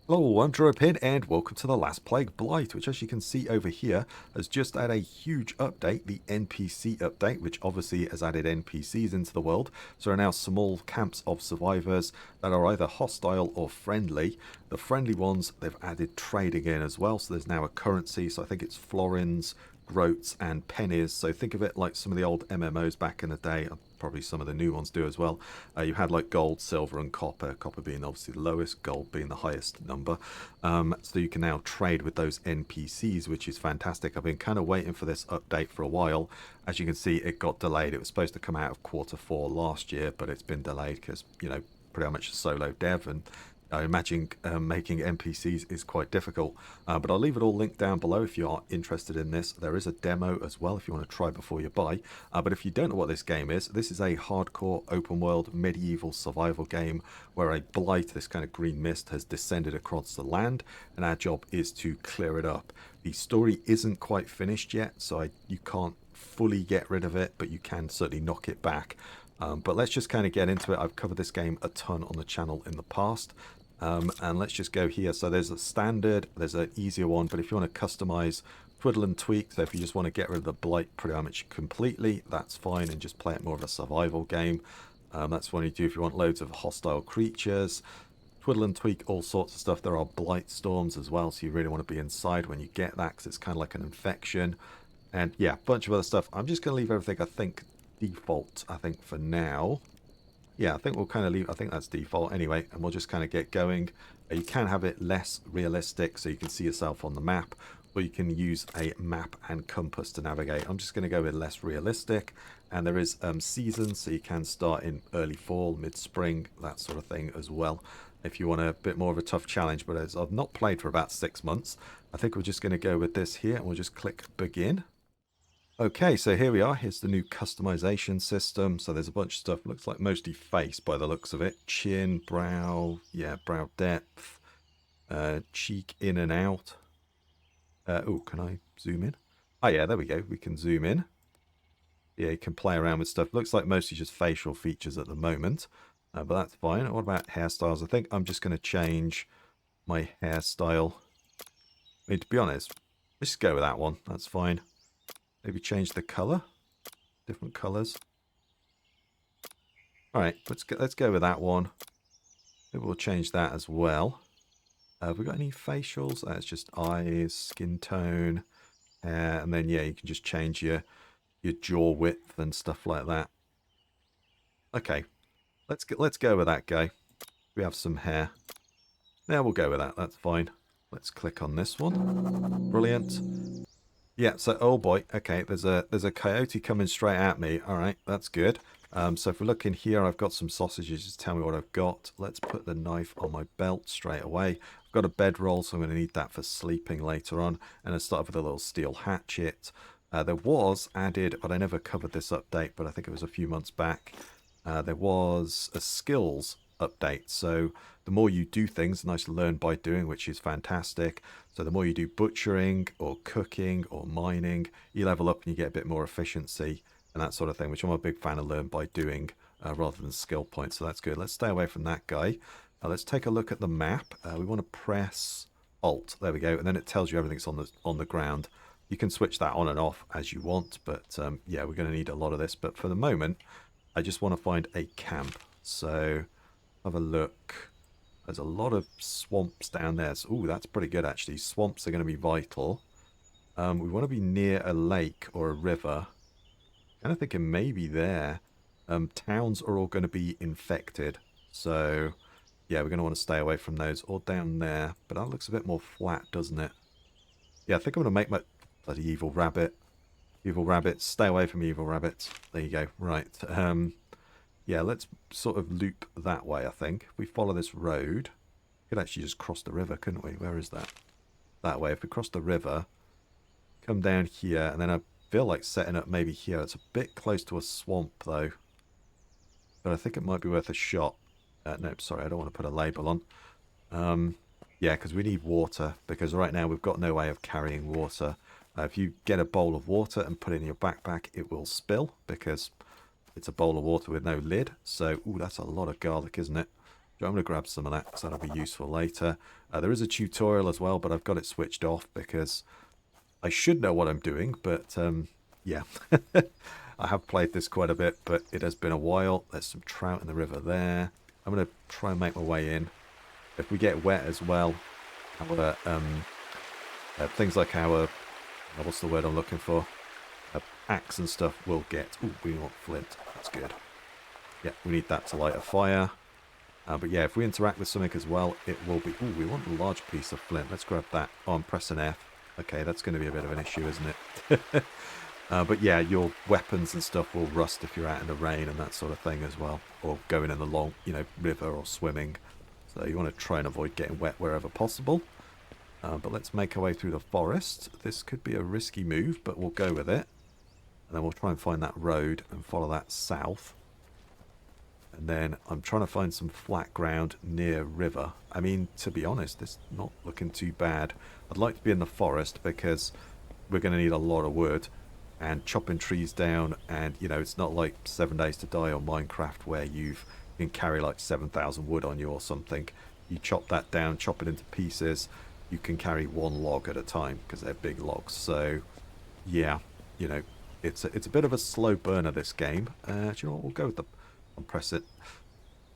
Hello, I'm Dropin, and welcome to the Last Plague Blight, which as you can see over here has just had a huge update, the NPC update, which obviously has added NPCs into the world. So there are now small camps of survivors that are either hostile or friendly. The friendly ones, they've added trading in as well, so there's now a currency, so I think it's florins, groats and pennies. So think of it like some of the old MMOs back in the day. Probably some of the new ones do as well. You had like gold, silver and copper, copper being obviously the lowest, gold being the highest number. So you can now trade with those NPCs, which is fantastic. I've been kind of waiting for this update for a while. As you can see, it got delayed. It was supposed to come out of Q4 last year, but it's been delayed because, you know, pretty much a solo dev, and I imagine making NPCs is quite difficult, but I'll leave it all linked down below if you are interested in this. There is a demo as well if you want to try before you buy, but if you don't know what this game is, this is a hardcore open world medieval survival game where a blight, this kind of green mist, has descended across the land, and our job is to clear it up. The story isn't quite finished yet, so you can't fully get rid of it, but you can certainly knock it back. But let's just kind of get into it. I've covered this game a ton on the channel in the past. And let's just go here. So there's a standard, there's an easier one, but if you want to customize, twiddle and tweak, so if you just want to get rid of the blight pretty much completely, that's fine, and just play it more of a survival game. That's what you do if you want loads of hostile creatures. Twiddle and tweak all sorts of stuff. There are blight storms as well, so you really want to be inside when you get that, because it's kind of like an infection. And yeah, a bunch of other stuff. I'm just going to leave everything, I think, default, I think, for now. Yeah, I think we'll kind of leave, I think that's default anyway, and we'll just kind of get going. You can have it less realistic so you can see yourself on the map, or you can use a map and compass to navigate. I'm just going to go with less realistic, and there is seasons, so you can start in early fall, mid-spring, that sort of thing as well, if you want a bit more of a tough challenge. But as I've not played for about 6 months, I think we're just going to go with this here, and we'll just click begin. Okay, so here we are. Here's the new customization system. So there's a bunch of stuff. Looks like mostly face by the looks of it. Chin, brow, yeah, brow depth, cheek in and out. Oh, can I zoom in? Oh yeah, there we go. We can zoom in. Yeah, you can play around with stuff. Looks like mostly just facial features at the moment, but that's fine. What about hairstyles? I think I'm just going to change my hairstyle. I mean, to be honest, let's just go with that one. That's fine. Maybe change the color, different colors. All right, let's go with that one. Maybe we'll change that as well. Have we got any facials? That's just eyes, skin tone, hair, and then yeah, you can just change your jaw width and stuff like that. Okay, let's go with that guy. We have some hair. Yeah, we'll go with that. That's fine. Let's click on this one. Brilliant. Yeah, so, oh boy, okay, there's a coyote coming straight at me. All right, that's good. So if we look in here, I've got some sausages. Just tell me what I've got. Let's put the knife on my belt straight away. I've got a bedroll, so I'm going to need that for sleeping later on. And I start with a little steel hatchet. There was added, but I never covered this update, but I think it was a few months back. There was a skills update. So the more you do things, nice to learn by doing, which is fantastic. So the more you do butchering or cooking or mining, you level up and you get a bit more efficiency and that sort of thing, which I'm a big fan of learn by doing rather than skill points. So that's good. Let's stay away from that guy. Let's take a look at the map. We want to press Alt. There we go. And then it tells you everything's on the ground. You can switch that on and off as you want. But yeah, we're going to need a lot of this. But for the moment, I just want to find a camp. So have a look. There's a lot of swamps down there. So, ooh, that's pretty good, actually. Swamps are going to be vital. We want to be near a lake or a river. Kind of thinking maybe there. Towns are all going to be infected. So, yeah, we're going to want to stay away from those. Or down there. But that looks a bit more flat, doesn't it? Yeah, I think I'm going to make my... Bloody evil rabbit. Evil rabbits. Stay away from evil rabbits. There you go. Right. Yeah, let's sort of loop that way, I think. If we follow this road, we could actually just cross the river, couldn't we? Where is that? That way. If we cross the river, come down here, and then I feel like setting up maybe here. It's a bit close to a swamp, though. But I think it might be worth a shot. No, sorry, I don't want to put a label on. Yeah, because we need water, because right now we've got no way of carrying water. If you get a bowl of water and put it in your backpack, it will spill, because... it's a bowl of water with no lid. So, ooh, that's a lot of garlic, isn't it? I'm going to grab some of that because that'll be useful later. There is a tutorial as well, but I've got it switched off because I should know what I'm doing. But yeah, I have played this quite a bit, but it has been a while. There's some trout in the river there. I'm going to try and make my way in. If we get wet as well, our things like our, what's the word I'm looking for? Axe and stuff will get... Ooh, we want flint. That's good. Yeah, we need that to light a fire. But yeah, if we interact with something as well, it will be... Ooh, we want a large piece of flint. Let's grab that. Oh, I'm pressing F. Okay, that's going to be a bit of an issue, isn't it? But yeah, your weapons and stuff will rust if you're out in the rain and that sort of thing as well. Or going in the long, river or swimming. So you want to try and avoid getting wet wherever possible. But let's make our way through the forest. This could be a risky move, but we'll go with it. And then we'll try and find that road and follow that south. And then I'm trying to find some flat ground near river. I mean, to be honest, it's not looking too bad. I'd like to be in the forest because we're going to need a lot of wood. And chopping trees down, and, it's not like 7 Days to Die on Minecraft where you can carry like 7,000 wood on you or something. You chop that down, chop it into pieces. You can carry one log at a time because they're big logs. So, yeah, it's a bit of a slow burner, this game. Do you know what? We'll go with the... I'll press it.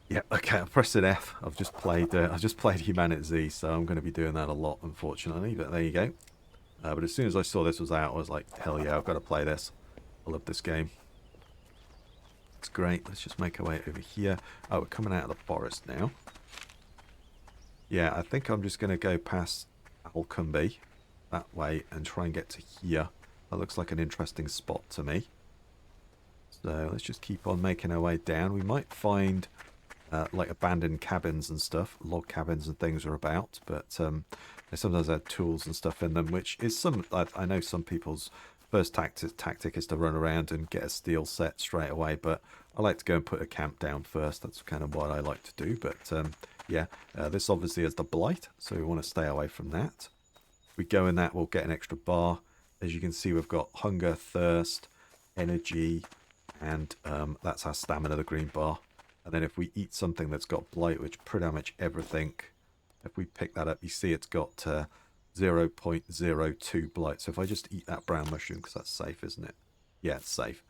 Yeah, okay, I'm pressing F. I've just played Humanity, so I'm going to be doing that a lot, unfortunately. But there you go. But as soon as I saw this was out, I was like, hell yeah, I've got to play this. I love this game. It's great. Let's just make our way over here. Oh, we're coming out of the forest now. Yeah, I think I'm just going to go past Alcumby that way and try and get to here. That looks like an interesting spot to me. So let's just keep on making our way down. We might find like abandoned cabins and stuff. Log cabins and things are about, but they sometimes have tools and stuff in them, which is I know some people's first tactic is to run around and get a steel set straight away, but I like to go and put a camp down first. That's kind of what I like to do. But yeah, this obviously is the Blight, so we want to stay away from that. If we go in that, we'll get an extra bar. As you can see, we've got hunger, thirst, energy, and that's our stamina, the green bar. And then if we eat something that's got Blight, which pretty much everything, if we pick that up, you see it's got 0.02 Blight. So if I just eat that brown mushroom, because that's safe, isn't it? Yeah, it's safe.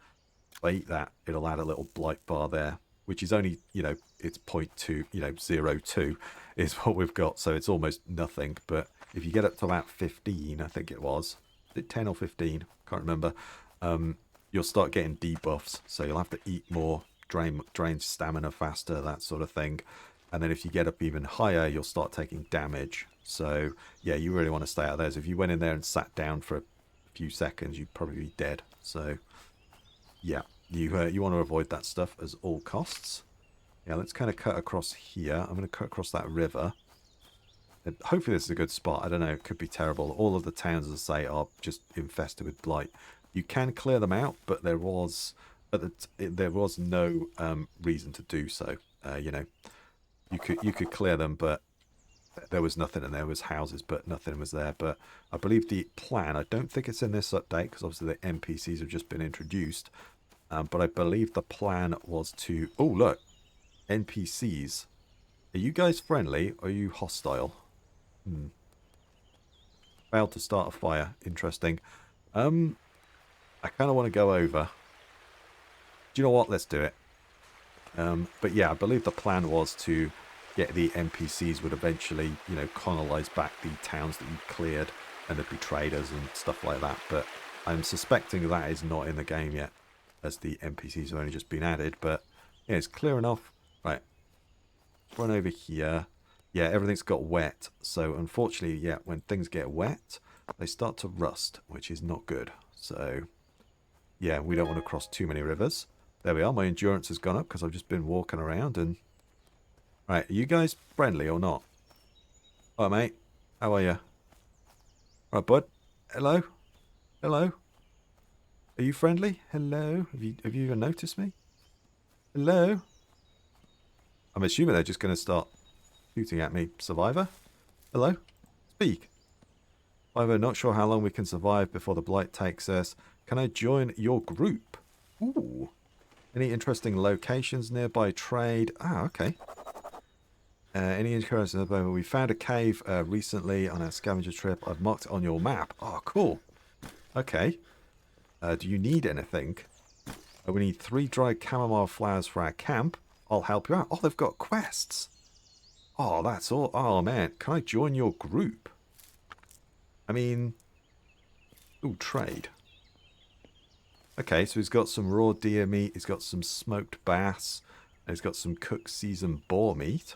If I eat that, it'll add a little Blight bar there, which is only, it's 0.2, 0.02 is what we've got. So it's almost nothing. But if you get up to about 15, I think it was 10 or 15, can't remember, you'll start getting debuffs. So you'll have to eat more, drain stamina faster, that sort of thing. And then if you get up even higher, you'll start taking damage. So yeah, you really want to stay out of those. If you went in there and sat down for a few seconds, you'd probably be dead. So yeah, you want to avoid that stuff at all costs. Yeah, let's kind of cut across here. I'm going to cut across that river. And hopefully this is a good spot. I don't know, it could be terrible. All of the towns, as I say, are just infested with Blight. You can clear them out, but there was no reason to do so. You could clear them, but there was nothing, and there was houses, but nothing was there. But I believe the plan, I don't think it's in this update, because obviously the NPCs have just been introduced. But I believe the plan was to... Oh, look. NPCs. Are you guys friendly, or are you hostile? Failed to start a fire. Interesting. I kind of want to go over. Do you know what? Let's do it. But yeah, I believe the plan was to get the NPCs would eventually, colonize back the towns that you cleared, and there'd be traders and stuff like that. But I'm suspecting that is not in the game yet, as the NPCs have only just been added. But yeah, it's clear enough. Right. Run over here. Yeah, everything's got wet. So unfortunately, yeah, when things get wet, they start to rust, which is not good. So yeah, we don't want to cross too many rivers. There we are. My endurance has gone up because I've just been walking around. And right, are you guys friendly or not? All right, mate. How are you? All right, bud. Hello. Hello. Are you friendly? Hello. Have you even noticed me? Hello. I'm assuming they're just going to start shooting at me. Survivor. Hello. Speak. Survivor. Not sure how long we can survive before the Blight takes us. Can I join your group? Ooh. Any interesting locations nearby? Trade? Ah, okay. Any occurrence in the moment? We found a cave recently on our scavenger trip. I've marked it on your map. Oh, cool. Okay. Do you need anything? We need 3 dried chamomile flowers for our camp. I'll help you out. Oh, they've got quests. Oh, that's all. Oh, man. Can I join your group? I mean... Ooh, trade. Okay, so he's got some raw deer meat. He's got some smoked bass. And he's got some cooked seasoned boar meat.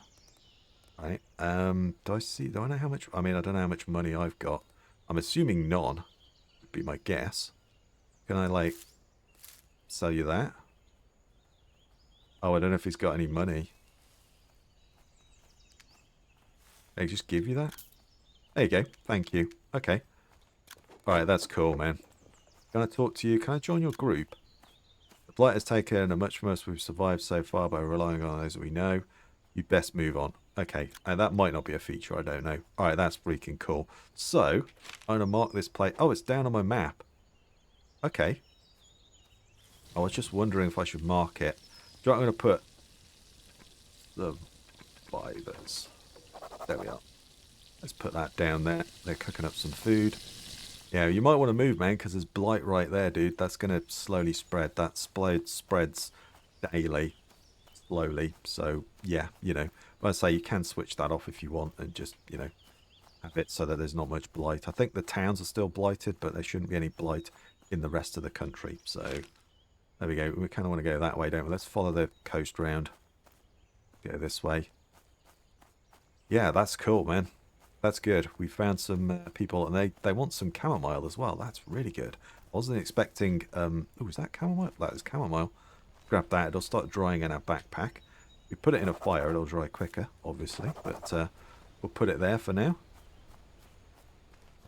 Right. Do I know how much... I mean, I don't know how much money I've got. I'm assuming none. Would be my guess. Can I, like, sell you that? Oh, I don't know if he's got any money. They just give you that? There you go. Thank you. Okay. Alright, that's cool, man. Can I talk to you? Can I join your group? The Blight has taken a much from us. We've survived so far by relying on those that we know. You best move on. Okay, and that might not be a feature, I don't know. Alright, that's freaking cool. So, I'm going to mark this place. Oh, it's down on my map. Okay. I was just wondering if I should mark it. Do you know what I'm going to put? The survivors. There we are. Let's put that down there. They're cooking up some food. Yeah, you might want to move, man, because there's blight right there, dude. That's going to slowly spread. That spreads daily, slowly. So, yeah, you know. But I say you can switch that off if you want and just, you know, have it so that there's not much blight. I think the towns are still blighted, but there shouldn't be any blight in the rest of the country. So, there we go. We kind of want to go that way, don't we? Let's follow the coast round. Go this way. Yeah, that's cool, man. That's good. We found some people, and they want some chamomile as well. That's really good. I wasn't expecting... oh, is that chamomile? That is chamomile. Grab that. It'll start drying in our backpack. We put it in a fire. It'll dry quicker, obviously. But we'll put it there for now.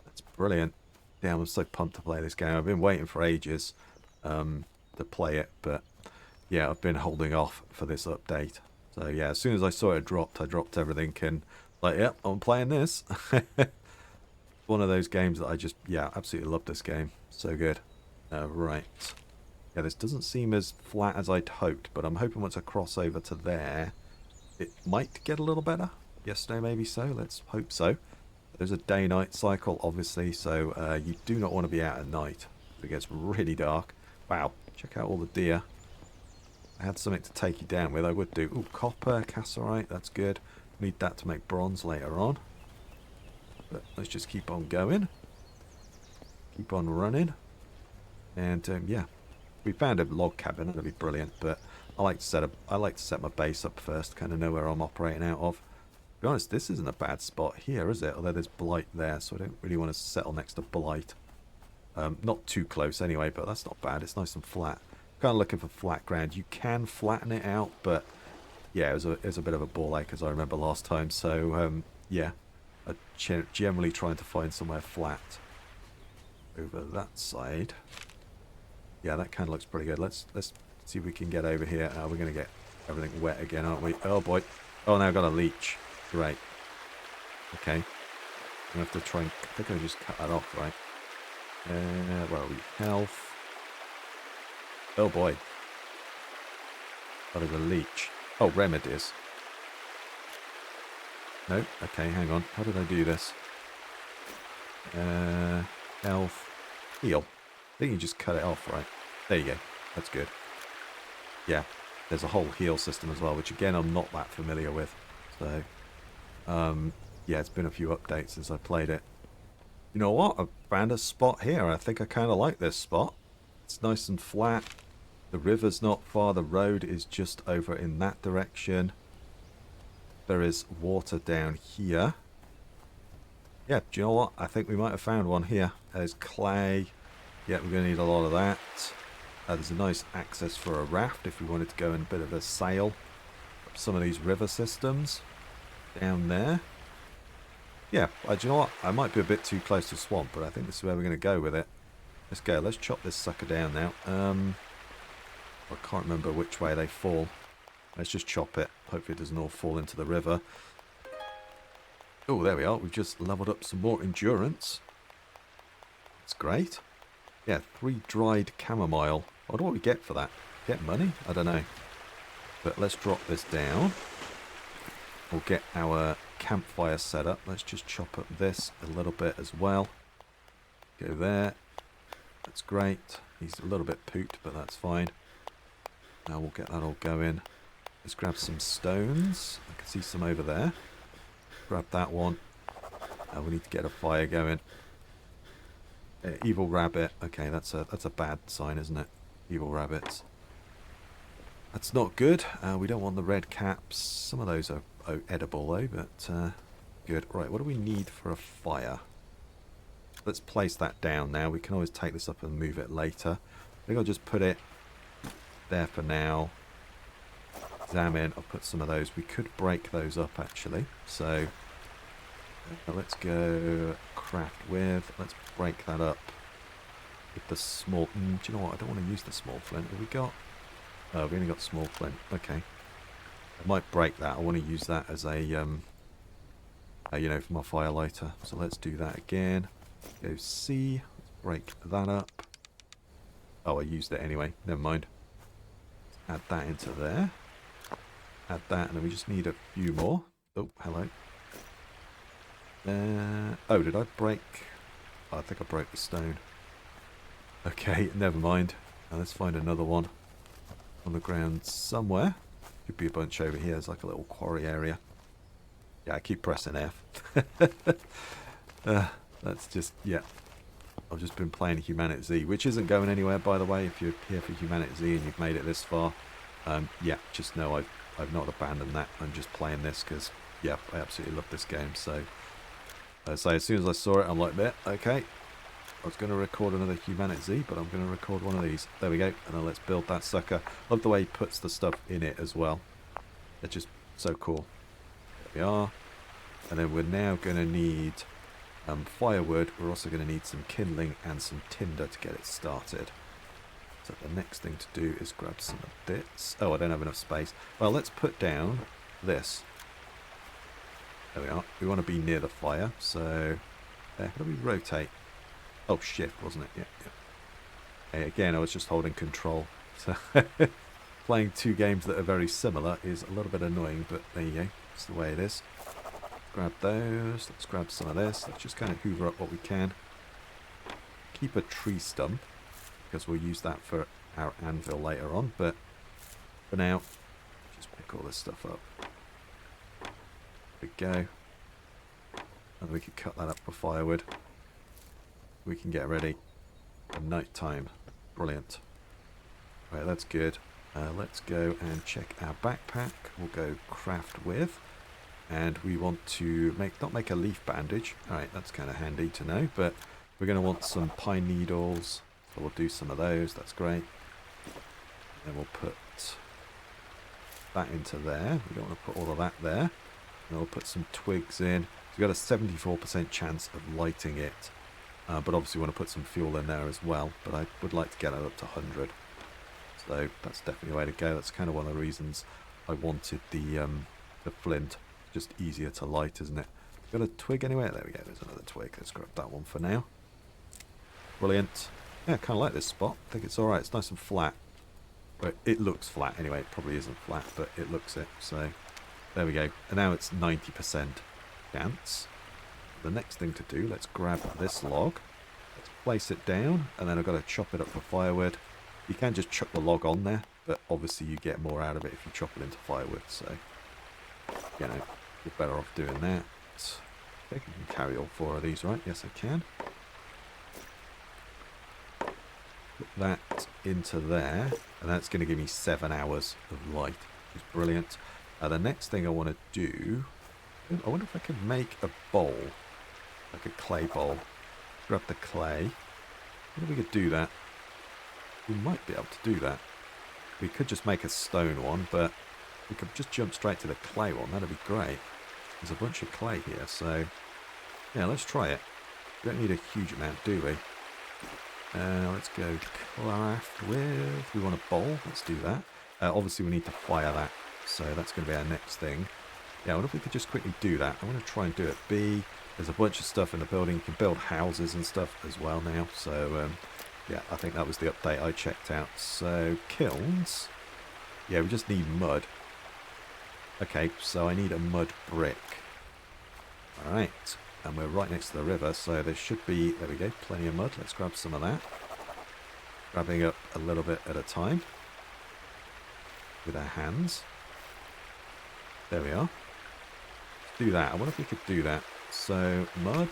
That's brilliant. Damn, I'm so pumped to play this game. I've been waiting for ages to play it. But, yeah, I've been holding off for this update. So, yeah, as soon as I saw it dropped, I dropped everything and... Like, yep, I'm playing this. One of those games that I just, yeah, absolutely love this game. So good. Right. Yeah, this doesn't seem as flat as I'd hoped, but I'm hoping once I cross over to there, it might get a little better. Yesterday, maybe so. Let's hope so. There's a day-night cycle, obviously, so you do not want to be out at night. It gets really dark. Wow, check out all the deer. I had something to take you down with, I would do. Ooh, copper, cassiterite, that's good. Need that to make bronze later on. But let's just keep on going. Keep on running. And yeah, we found a log cabin. That'll be brilliant. But I like to set my base up first. Kind of know where I'm operating out of. To be honest, this isn't a bad spot here, is it? Although there's blight there, so I don't really want to settle next to blight. Not too close anyway, but that's not bad. It's nice and flat. Kind of looking for flat ground. You can flatten it out, but yeah, it was a bit of a ball ache, as I remember last time. So, yeah, generally trying to find somewhere flat over that side. Yeah, that kind of looks pretty good. Let's see if we can get over here. We're going to get everything wet again, aren't we? Oh, boy. Oh, now I've got a leech. Great. Okay. I'm going to have to try and... I think I just cut that off, right? Where are we? Health. Oh, boy. That is a leech. Oh, remedies. No? Okay, hang on. How did I do this? Health. Heal. I think you just cut it off, right? There you go. That's good. Yeah. There's a whole heal system as well, which again, I'm not that familiar with. So, yeah, it's been a few updates since I played it. You know what? I found a spot here. I think I kind of like this spot. It's nice and flat. The river's not far. The road is just over in that direction. There is water down here. Yeah, do you know what? I think we might have found one here. There's clay. Yeah, we're going to need a lot of that. There's a nice access for a raft if we wanted to go in a bit of a sail up some of these river systems down there. Yeah, do you know what? I might be a bit too close to swamp, but I think this is where we're going to go with it. Let's go. Let's chop this sucker down now. I can't remember which way they fall. Let's just chop it. Hopefully it doesn't all fall into the river. Oh, there we are. We've just leveled up some more endurance. That's great. Yeah, 3 dried chamomile. I wonder what we get for that. Get money? I don't know. But let's drop this down. We'll get our campfire set up. Let's just chop up this a little bit as well. Go there. That's great. He's a little bit pooped, but that's fine. Now we'll get that all going. Let's grab some stones. I can see some over there. Grab that one. We need to get a fire going. Evil rabbit. Okay, that's a bad sign, isn't it? Evil rabbits. That's not good. We don't want the red caps. Some of those are edible though, but good. Right, what do we need for a fire? Let's place that down now. We can always take this up and move it later. I think I'll just put it there for now. Examine. I'll put some of those. We could break those up actually. So let's go craft with. Let's break that up with the small. Do you know what? I don't want to use the small flint. Have we got? Oh, we only got small flint. Okay. I might break that. I want to use that as a, you know, for my fire lighter. So let's do that again. Go C. Let's break that up. Oh, I used it anyway. Never mind. Add that into there. Add that, and then we just need a few more. Oh, hello. Oh, did I break? Oh, I think I broke the stone. Okay, never mind. Now let's find another one on the ground somewhere. Could be a bunch over here. There's like a little quarry area. Yeah, I keep pressing F. That's just, yeah. I've just been playing Humanity Z, which isn't going anywhere, by the way. If you're here for Humanity Z and you've made it this far, yeah, just know I've not abandoned that. I'm just playing this because, yeah, I absolutely love this game. So as soon as I saw it, I'm like, there, okay. I was going to record another Humanity Z, but I'm going to record one of these. There we go. And then let's build that sucker. Love the way he puts the stuff in it as well. It's just so cool. There we are. And then we're now going to need firewood. We're also going to need some kindling and some tinder to get it started. So the next thing to do is grab some of this. Oh, I don't have enough space. Well, let's put down this. There we are. We want to be near the fire. So how do we rotate? Oh, shift, wasn't it? Yeah, yeah. Okay, again, I was just holding control. So playing two games that are very similar is a little bit annoying, but there you go. That's the way it is. Grab those. Let's grab some of this. Let's just kind of hoover up what we can. Keep a tree stump, because we'll use that for our anvil later on. But for now, just pick all this stuff up. There we go. And we can cut that up for firewood. We can get ready for night time. Brilliant. Right, that's good. Let's go and check our backpack. We'll go craft with. And we want to not make a leaf bandage. Alright, that's kind of handy to know. But we're going to want some pine needles. So we'll do some of those. That's great. Then we'll put that into there. We don't want to put all of that there. And we'll put some twigs in. So we've got a 74% chance of lighting it. But obviously we want to put some fuel in there as well. But I would like to get it up to 100. So that's definitely the way to go. That's kind of one of the reasons I wanted the flint. Just easier to light, isn't it? Got a twig anywhere? There we go. There's another twig. Let's grab that one for now. Brilliant. Yeah, I kind of like this spot. I think it's alright. It's nice and flat. But it looks flat anyway. It probably isn't flat, but it looks it. So there we go. And now it's 90% chance. The next thing to do, let's grab this log. Let's place it down. And then I've got to chop it up for firewood. You can just chuck the log on there. But obviously you get more out of it if you chop it into firewood. So, you know, you're better off doing that. I think I can carry all 4 of these, right? Yes, I can. Put that into there, and that's going to give me 7 hours of light, which is brilliant. The next thing I want to do, I wonder if I can make a bowl, like a clay bowl. Grab the clay. I wonder if we could do that. We might be able to do that. We could just make a stone one, but we could just jump straight to the clay one. That'd be great. There's a bunch of clay here, so yeah, let's try it. We don't need a huge amount, do we? Let's go craft with. We want a bowl. Let's do that. Obviously, we need to fire that, so that's going to be our next thing. Yeah, I wonder if we could just quickly do that. I want to try and do it. B. There's a bunch of stuff in the building. You can build houses and stuff as well now. So yeah, I think that was the update I checked out. So kilns. Yeah, we just need mud. Okay, so I need a mud brick. Alright, and we're right next to the river, so there should be, there we go, plenty of mud. Let's grab some of that. Grabbing up a little bit at a time with our hands. There we are. Let's do that. I wonder if we could do that. So, mud.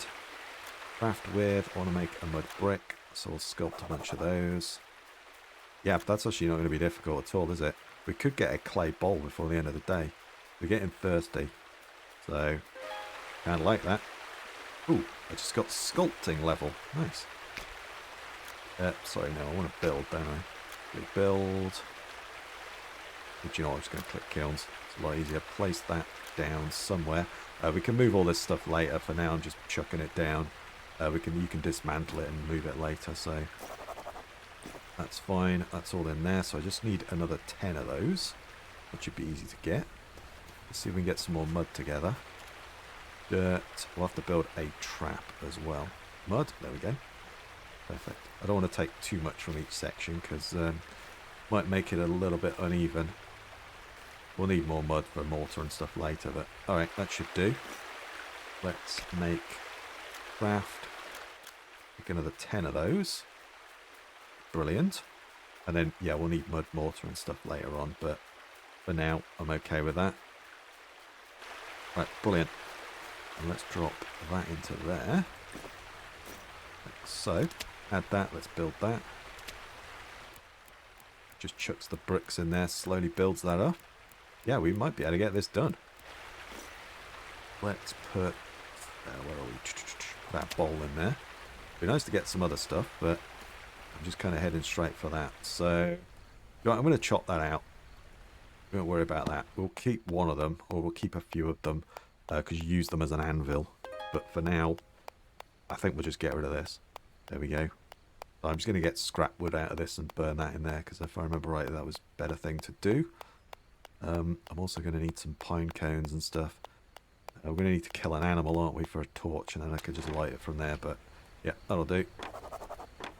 Craft with. I want to make a mud brick, so we'll sculpt a bunch of those. Yeah, but that's actually not going to be difficult at all, is it? We could get a clay bowl before the end of the day. We're getting thirsty. So, kind of like that. Ooh, I just got sculpting level. Nice. Sorry, no, I want to build, don't I? Build. But you know what, I'm just going to click kilns. It's a lot easier. Place that down somewhere. We can move all this stuff later. For now, I'm just chucking it down. You can dismantle it and move it later, so that's fine. That's all in there. So I just need another 10 of those, which should be easy to get. Let's see if we can get some more mud together. Dirt. We'll have to build a trap as well. Mud. There we go. Perfect. I don't want to take too much from each section because might make it a little bit uneven. We'll need more mud for mortar and stuff later, but alright, that should do. Let's make craft. Make another 10 of those. Brilliant. And then, yeah, we'll need mud, mortar and stuff later on, but for now, I'm okay with that. Right, brilliant. And let's drop that into there. Like so. Add that, let's build that. Just chucks the bricks in there, slowly builds that up. Yeah, we might be able to get this done. Let's put where are we? That bowl in there. Be nice to get some other stuff, but I'm just kind of heading straight for that. So I'm going to chop that out. Don't worry about that. We'll keep one of them, or we'll keep a few of them, because you use them as an anvil. But for now, I think we'll just get rid of this. There we go. So I'm just going to get scrap wood out of this and burn that in there, because if I remember right, that was a better thing to do. I'm also going to need some pine cones and stuff. We're going to need to kill an animal, aren't we, for a torch, and then I could just light it from there. But yeah, that'll do.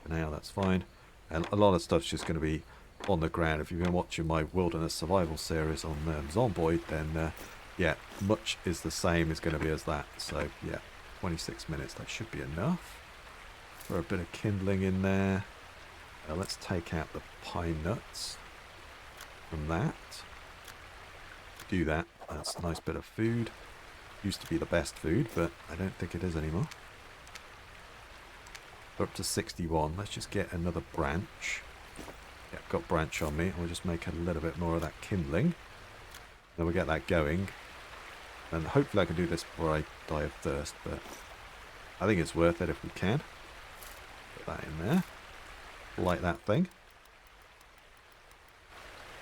For now, that's fine. And a lot of stuff's just going to be on the ground. If you've been watching my wilderness survival series on Zomboid, then yeah, much is the same is going to be as that. So yeah, 26 minutes, that should be enough. For a bit of kindling in there. Let's take out the pine nuts from that. Do that. That's a nice bit of food. Used to be the best food, but I don't think it is anymore. We're up to 61. Let's just get another branch. Yeah, got branch on me. We'll just make a little bit more of that kindling. Then we'll get that going. And hopefully I can do this before I die of thirst, but I think it's worth it if we can. Put that in there. Light that thing.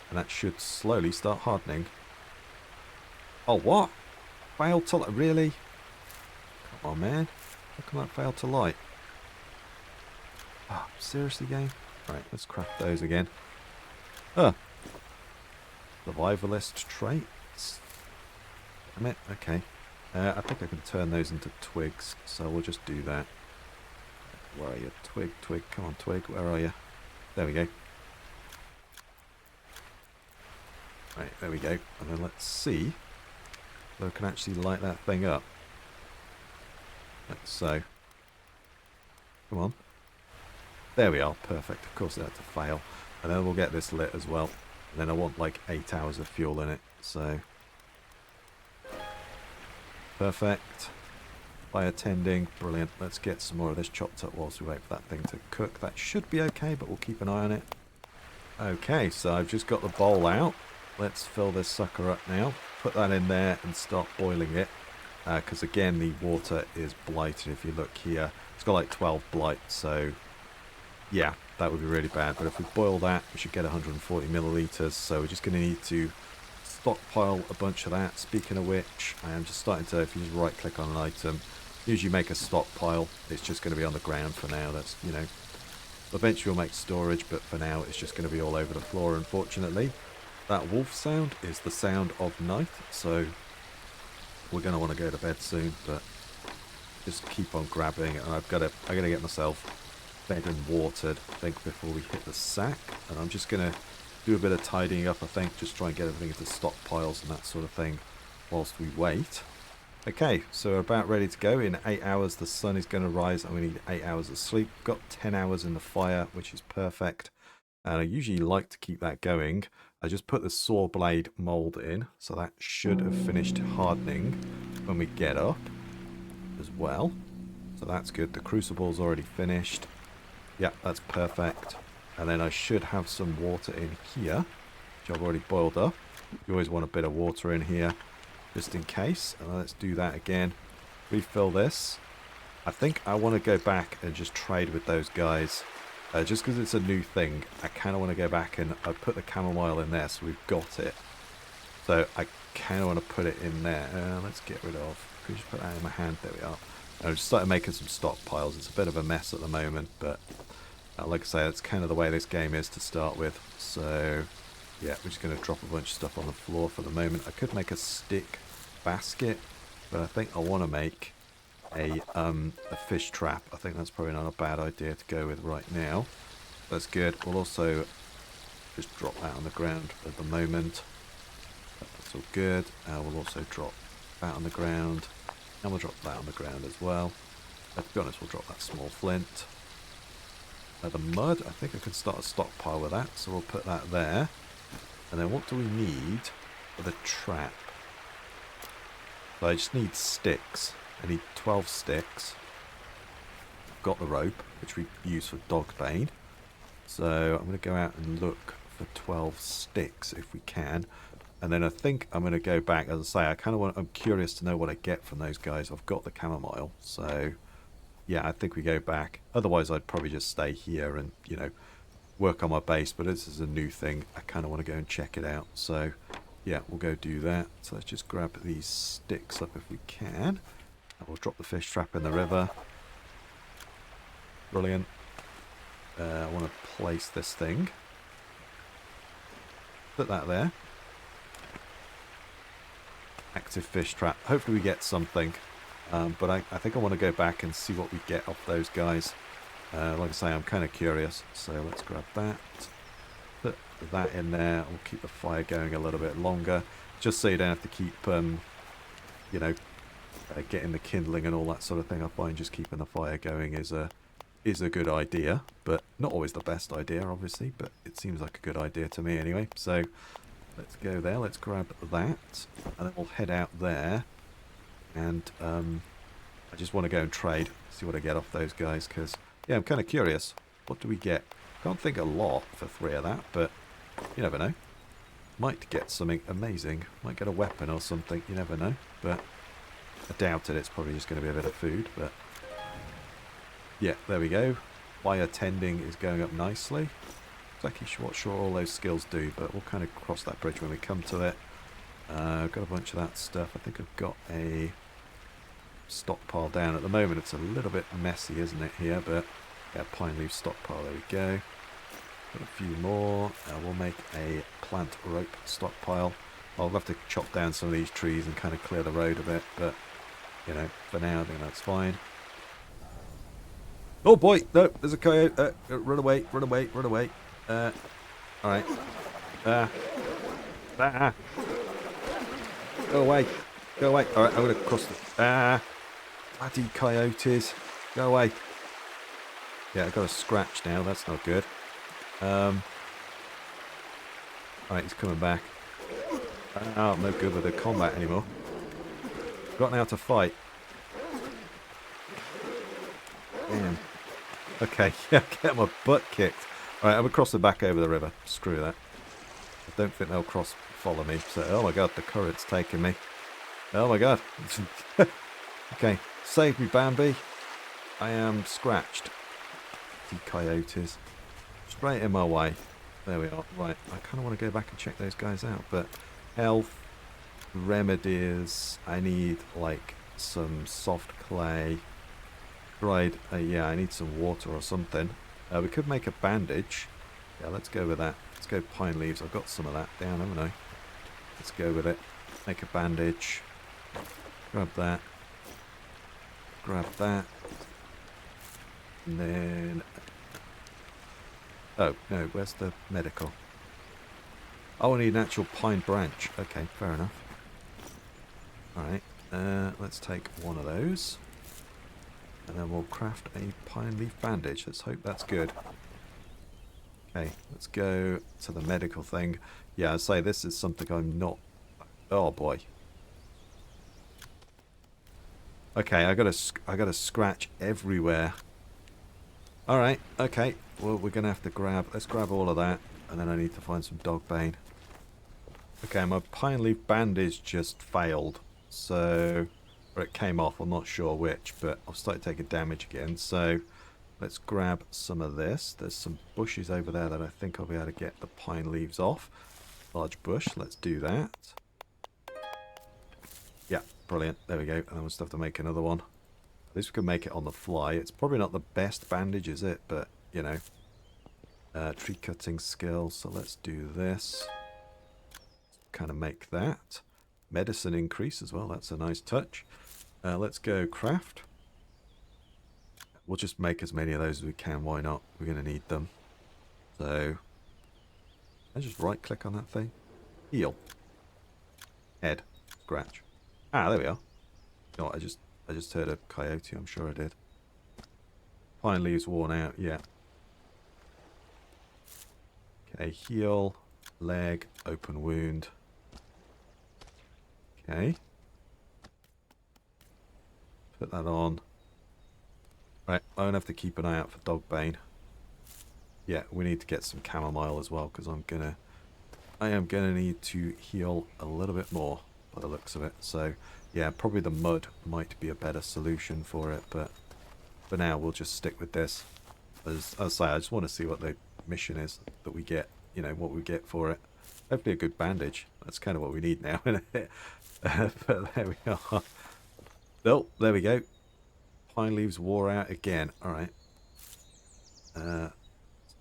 And that should slowly start hardening. Oh, what? Failed to light? Really? Come on, man. How come that failed to light? Oh, seriously, game? Right, let's craft those again. Survivalist traits. Damn it. Okay. I think I can turn those into twigs, so we'll just do that. Where are you? Twig, twig. Come on, twig. Where are you? There we go. Right, there we go. And then let's see if I can actually light that thing up. Like so. Come on. There we are. Perfect. Of course it had to fail. And then we'll get this lit as well. And then I want like 8 hours of fuel in it. So. Perfect. Fire tending. Brilliant. Let's get some more of this chopped up whilst we wait for that thing to cook. That should be okay, but we'll keep an eye on it. Okay, so I've just got the bowl out. Let's fill this sucker up now. Put that in there and start boiling it. Because again, the water is blighted. If you look here, it's got like 12 blight. So yeah, that would be really bad. But if we boil that, we should get 140 milliliters. So we're just going to need to stockpile a bunch of that. Speaking of which, I am just starting to, if you just right click on an item, usually make a stockpile. It's just going to be on the ground for now. That's, you know, eventually we'll make storage, but for now it's just going to be all over the floor, unfortunately. That wolf sound is the sound of night, so we're going to want to go to bed soon, but just keep on grabbing. And I gotta get myself fed and watered, I think, before we hit the sack. And I'm just going to do a bit of tidying up, I think. Just try and get everything into stockpiles and that sort of thing whilst we wait. Okay, so we're about ready to go. In 8 hours, the sun is going to rise, and we need 8 hours of sleep. Got 10 hours in the fire, which is perfect. And I usually like to keep that going. I just put the saw blade mold in, so that should have finished hardening when we get up as well. So that's good. The crucible's already finished. Yeah, that's perfect. And then I should have some water in here, which I've already boiled up. You always want a bit of water in here, just in case. And let's do that again. Refill this. I think I want to go back and just trade with those guys. Just because it's a new thing, I kind of want to go back and I put the chamomile in there, so we've got it. So I kind of want to put it in there. Let's get rid of. Could you just put that in my hand? There we are. I just started making some stockpiles. It's a bit of a mess at the moment, but like I say, that's kind of the way this game is to start with. So yeah, we're just going to drop a bunch of stuff on the floor for the moment. I could make a stick basket, but I think I want to make a fish trap. I think that's probably not a bad idea to go with right now. That's good. We'll also just drop that on the ground at the moment. That's all good. We'll also drop that on the ground, and we'll drop that on the ground as well. To be honest, we'll drop that small flint. The mud, I think I can start a stockpile with that, so we'll put that there. And then what do we need for the trap? So I just need sticks. I need 12 sticks. Got the rope, which we use for dog bane. So I'm going to go out and look for 12 sticks if we can. And then I think I'm going to go back. As I say, I kind of want. I'm curious to know what I get from those guys. I've got the chamomile, so yeah, I think we go back. Otherwise, I'd probably just stay here and, you know, work on my base. But this is a new thing. I kind of want to go and check it out. So yeah, we'll go do that. So let's just grab these sticks up if we can. We'll drop the fish trap in the river. Brilliant. I want to place this thing. Put that there. Active fish trap. Hopefully we get something. But I think I want to go back and see what we get off those guys. Like I say, I'm kind of curious. So let's grab that. Put that in there. We'll keep the fire going a little bit longer. Just so you don't have to keep, you know, getting the kindling and all that sort of thing. I find just keeping the fire going is a good idea, but not always the best idea, obviously, but it seems like a good idea to me anyway. So let's go there, let's grab that, and then we'll head out there, and I just want to go and trade, see what I get off those guys, because yeah, I'm kind of curious. What do we get? Can't think a lot for 3 of that, but you never know. Might get something amazing, might get a weapon or something, you never know, but I doubt it. It's probably just going to be a bit of food, but yeah, there we go. Fire tending is going up nicely. Exactly sure all those skills do, but we'll kind of cross that bridge when we come to it. I've got a bunch of that stuff. I think I've got a stockpile down. At the moment, it's a little bit messy, isn't it, here? But yeah, pine leaf stockpile. There we go. Got a few more. We'll make a plant rope stockpile. I'll have to chop down some of these trees and kind of clear the road a bit, but you know, for now I think that's fine. Oh boy, no, there's a coyote. Run away, run away, run away. Alright. Go away. Go away. Alright, I'm going to cross the... bloody coyotes. Go away. Yeah, I've got a scratch now. That's not good. Alright, he's coming back. Oh, I'm no good with the combat anymore. Forgotten how to fight. Damn. Okay, yeah, get my butt kicked. Alright, I'm across the back over the river. Screw that. I don't think they'll follow me. So, oh my god, the current's taking me. Oh my god. Okay, save me, Bambi. I am scratched. The coyotes. Straight in my way. There we are. Right, I kind of want to go back and check those guys out, but health, remedies, I need like some soft clay. Right, yeah, I need some water or something. We could make a bandage. Yeah, let's go with that. Let's go pine leaves. I've got some of that down, haven't I? Let's go with it. Make a bandage. Grab that. Grab that. And then... oh, no, where's the medical? Oh, I need an actual pine branch. Okay, fair enough. Alright, let's take one of those. And then we'll craft a pine leaf bandage. Let's hope that's good. Okay, let's go to the medical thing. Yeah, I'd say this is something I'm not... Oh, boy. Okay, I gotta scratch everywhere. Alright, okay. Well, we're gonna have to grab... Let's grab all of that. And then I need to find some dog bane. Okay, my pine leaf bandage just failed. So... Or it came off, I'm not sure which, but I've started taking damage again. So, let's grab some of this. There's some bushes over there that I think I'll be able to get the pine leaves off. Large bush, let's do that. Yeah, brilliant. There we go. And then we'll still have to make another one. At least we can make it on the fly. It's probably not the best bandage, is it? But, you know. Tree cutting skills. So let's do this. Kind of make that. Medicine increase as well. That's a nice touch. Let's go craft. We'll just make as many of those as we can. Why not? We're going to need them. So, I just right click on that thing. Heal. Head. Scratch. Ah, there we are. You know what, I just heard a coyote. I'm sure I did. Pine leaves worn out. Yeah. Okay. Heal. Leg. Open wound. Okay. Put that on. Right, I'm going to have to keep an eye out for dog bane. Yeah, we need to get some chamomile as well, because I am going to need to heal a little bit more by the looks of it. So, yeah, probably the mud might be a better solution for it, but for now we'll just stick with this. As I say, I just want to see what the mission is that we get, you know, what we get for it. Hopefully a good bandage. That's kind of what we need now, isn't it? But there we are. Oh, there we go. Pine leaves wore out again. Alright. Let's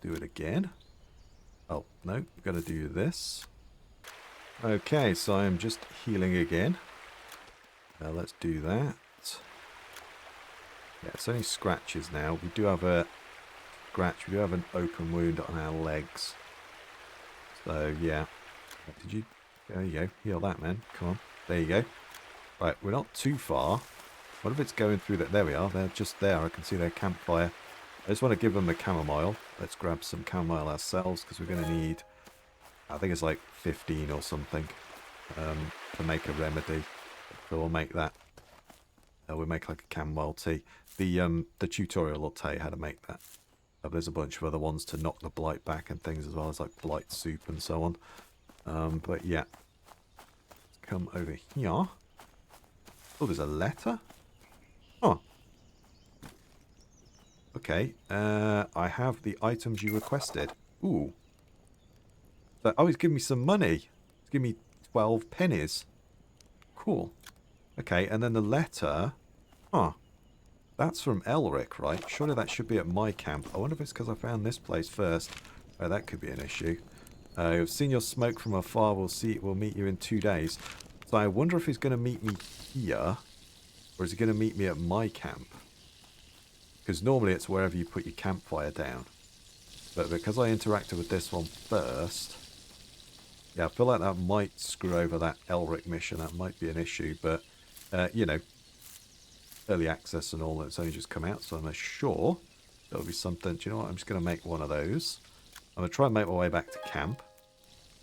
do it again. Oh, no. We've got to do this. Okay, so I'm just healing again. Let's do that. Yeah, it's only scratches now. We do have a scratch. We do have an open wound on our legs. So, yeah. Did you... There you go. Heal that, man. Come on. There you go. Right, we're not too far. What if it's going through that? There we are. They're just there. I can see their campfire. I just want to give them the chamomile. Let's grab some chamomile ourselves because we're going to need... I think it's like 15 or something to make a remedy. So we'll make that. We'll make like a chamomile tea. The tutorial will tell you how to make that. There's a bunch of other ones to knock the blight back and things as well as like blight soup and so on. But yeah. Let's come over here. Oh, there's a letter? Oh. Okay. I have the items you requested. Ooh. So, oh, he's giving me some money. He's giving me 12 pennies. Cool. Okay, and then the letter... Huh. That's from Elric, right? Surely that should be at my camp. I wonder if it's because I found this place first. Oh, that could be an issue. I've seen your smoke from afar. We'll meet you in 2 days. So I wonder if he's going to meet me here. Or is he going to meet me at my camp? Because normally it's wherever you put your campfire down. But because I interacted with this one first... Yeah, I feel like that might screw over that Elric mission. That might be an issue. But, you know... Early access and all that's only just come out, so I'm sure there'll be something. Do you know what? I'm just going to make one of those. I'm going to try and make my way back to camp,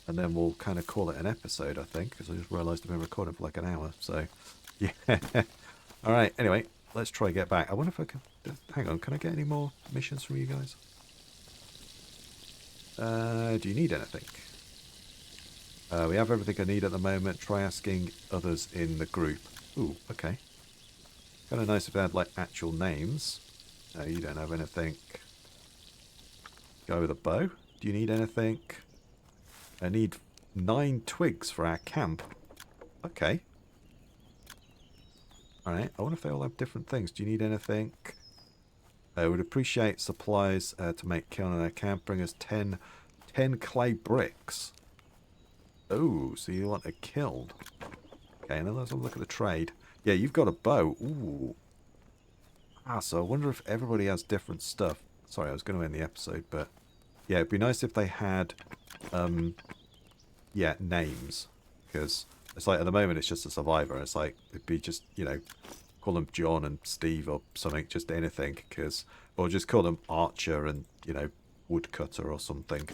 and then we'll kind of call it an episode, I think, because I just realised I've been recording for like an hour. So, yeah. All right. Anyway, let's try and get back. I wonder if I can. Hang on. Can I get any more missions from you guys? Do you need anything? We have everything I need at the moment. Try asking others in the group. Ooh. Okay. Kind of nice if they had, like, actual names. No, you don't have anything. Go with a bow. Do you need anything? I need 9 twigs for our camp. Okay. Alright, I wonder if they all have different things. Do you need anything? I would appreciate supplies to make kiln in our camp. Bring us 10 clay bricks. Oh, so you want a kiln. Okay, now let's have a look at the trade. Yeah, you've got a bow. Ooh. Ah, so I wonder if everybody has different stuff. Sorry, I was going to end the episode, but... Yeah, it'd be nice if they had, you yeah, names. Because it's like at the moment it's just a survivor. It's like it'd be just, you know, call them John and Steve or something, just anything. Because, or just call them Archer and, you know, Woodcutter or something.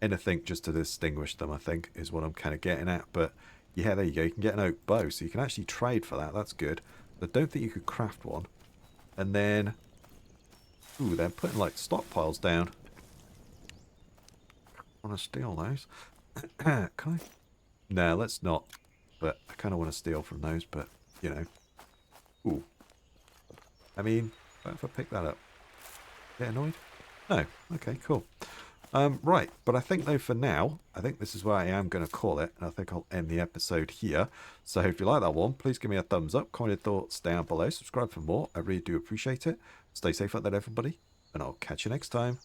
Anything just to distinguish them, I think, is what I'm kind of getting at. But yeah, there you go. You can get an oak bow, so you can actually trade for that. That's good. But I don't think you could craft one. And then, ooh, they're putting like stockpiles down. I want to steal those. Can I? No, let's not. But I kind of want to steal from those. But you know, ooh. I mean, what if I pick that up? Get annoyed? No. Okay, cool. Right, but I think though for now, I think this is where I am going to call it, and I think I'll end the episode here. So if you like that one, please give me a thumbs up, comment your thoughts down below, subscribe for more. I really do appreciate it. Stay safe out there, everybody, and I'll catch you next time.